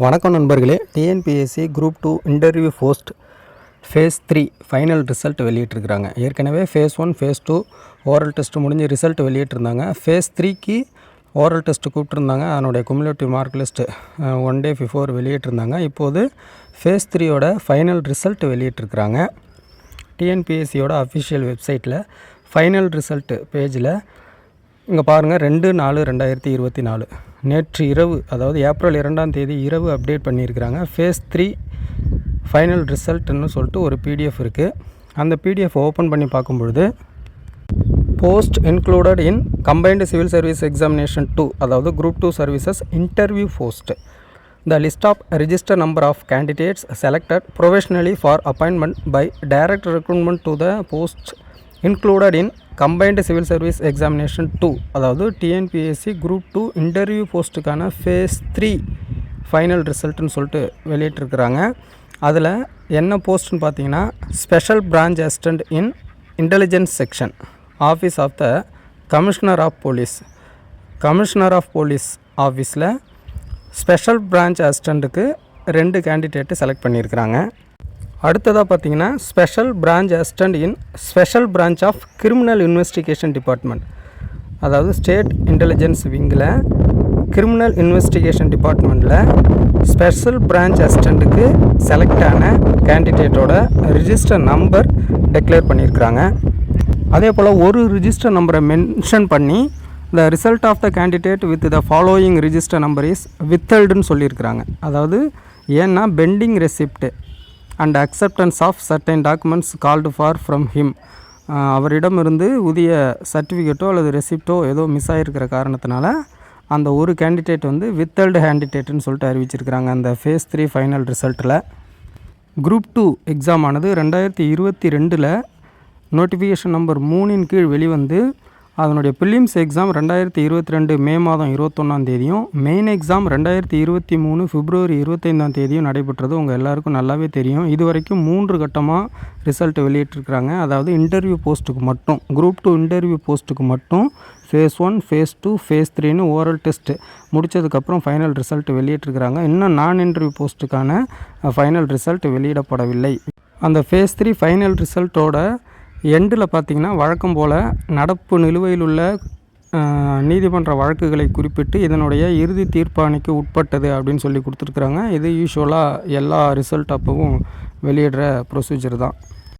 வணக்கம் நண்பர்களே. TNPSC group 2 interview post phase 3 final result வெளியிட்டிருக்கிறாங்க. ஏற்கனவே ஃபேஸ் 1 ஃபேஸ் 2 ஓரல் டெஸ்ட் முடிஞ்சு ரிசல்ட் வெளியிட்டிருந்தாங்க. ஃபேஸ் 3க்கு ஓரல் டெஸ்ட்டு கூப்பிட்ருந்தாங்க. அதனுடைய cumulative mark list 1 day before வெளியிட்டிருந்தாங்க. இப்போது ஃபேஸ் 3யோட ஃபைனல் ரிசல்ட் வெளியிட்டிருக்கிறாங்க. டிஎன்பிஎஸ்சியோட அஃபிஷியல் வெப்சைட்டில் ஃபைனல் ரிசல்ட் பேஜில் இங்கே பாருங்கள், 2/4/2024 நேற்று இரவு, அதாவது ஏப்ரல் 2ஆம் தேதி இரவு அப்டேட் பண்ணியிருக்கிறாங்க. ஃபேஸ் 3 ஃபைனல் ரிசல்ட்னு சொல்லிட்டு ஒரு பிடிஎஃப் இருக்குது. அந்த பிடிஎஃப் ஓப்பன் பண்ணி பார்க்கும்பொழுது post included in combined civil service examination 2, அதாவது group 2 services interview post, the list of register number of candidates selected professionally for appointment by direct recruitment to the post included in combined civil service examination 2, அதாவது TNPSC group 2 interview போஸ்ட்டுக்கான phase 3 final ரிசல்ட்டுன்னு சொல்லிட்டு வெளியிட்டிருக்கிறாங்க. அதில் என்ன போஸ்ட்டுன்னு பார்த்தீங்கன்னா, special branch assistant in intelligence section, office of the commissioner of police. Commissioner of police ஆஃபீஸில் ஸ்பெஷல் பிரான்ச் அசிஸ்டண்ட்டுக்கு 2 கேண்டிடேட்டு செலக்ட் பண்ணியிருக்கிறாங்க. அடுத்ததாக பார்த்தீங்கன்னா, special branch assistant in special branch of criminal investigation department, அதாவது ஸ்டேட் இன்டெலிஜென்ஸ் விங்கில் criminal investigation டிபார்ட்மெண்ட்டில் special branch அசிஸ்டண்ட்டுக்கு select ஆன கேண்டிடேட்டோட ரிஜிஸ்டர் நம்பர் டிக்ளேர் பண்ணியிருக்கிறாங்க. அதே போல் ஒரு ரிஜிஸ்டர் நம்பரை மென்ஷன் பண்ணி the result of the candidate with the following register number is வித்ஹெல்டுன்னு சொல்லியிருக்கிறாங்க. அதாவது ஏன்னா pending receipt and acceptance of certain documents called for from him, அவரிடமிருந்து உரிய சர்டிஃபிகேட்டோ அல்லது ரெசிப்டோ ஏதோ மிஸ் ஆகிருக்கிற காரணத்தினால அந்த ஒரு கேண்டிடேட் வித்ஹெல்டு கேண்டிடேட்டுன்னு சொல்லிட்டு அறிவிச்சிருக்கிறாங்க. அந்த ஃபேஸ் 3 ஃபைனல் ரிசல்ட்டில் குரூப் 2 எக்ஸாம் ஆனது 2022 நோட்டிஃபிகேஷன் நம்பர் 3 கீழ் வெளிவந்து அதனுடைய ப்ரிலிம்ஸ் எக்ஸாம் 2022 மே மாதம் 21ஆம் தேதியும், மெயின் எக்ஸாம் 2023 பிப்ரவரி 25ஆம் தேதியும் நடைபெற்றது. உங்கள் எல்லாருக்கும் நல்லாவே தெரியும். இது வரைக்கும் 3 கட்டமாக ரிசல்ட் வெளியிட்டிருக்கிறாங்க. அதாவது இன்டர்வியூ போஸ்ட்டுக்கு மட்டும், குரூப் 2 இன்டர்வியூ போஸ்ட்டுக்கு மட்டும் ஃபேஸ் 1 ஃபேஸ் 2 ஃபேஸ் 3ன்னு ஓரல் டெஸ்ட்டு முடித்ததுக்கப்புறம் ஃபைனல் ரிசல்ட் வெளியிட்டிருக்கிறாங்க. இன்னும் நான் இன்டர்வியூ போஸ்ட்டுக்கான ஃபைனல் ரிசல்ட் வெளியிடப்படவில்லை. அந்த ஃபேஸ் 3 ஃபைனல் ரிசல்ட்டோட எண்டில் பார்த்திங்கன்னா, வழக்கம் போல் நடப்பு நிலுவையில் உள்ள நீதிமன்ற வழக்குகளை குறிப்பிட்டு இதனுடைய இறுதி தீர்ப்பாணைக்கு உட்பட்டது அப்படின்னு சொல்லி கொடுத்துருக்குறாங்க. இது யூஸ்வலாக எல்லா ரிசல்ட் அப்பவும் வெளியிடுற ப்ரொசீஜர் தான்.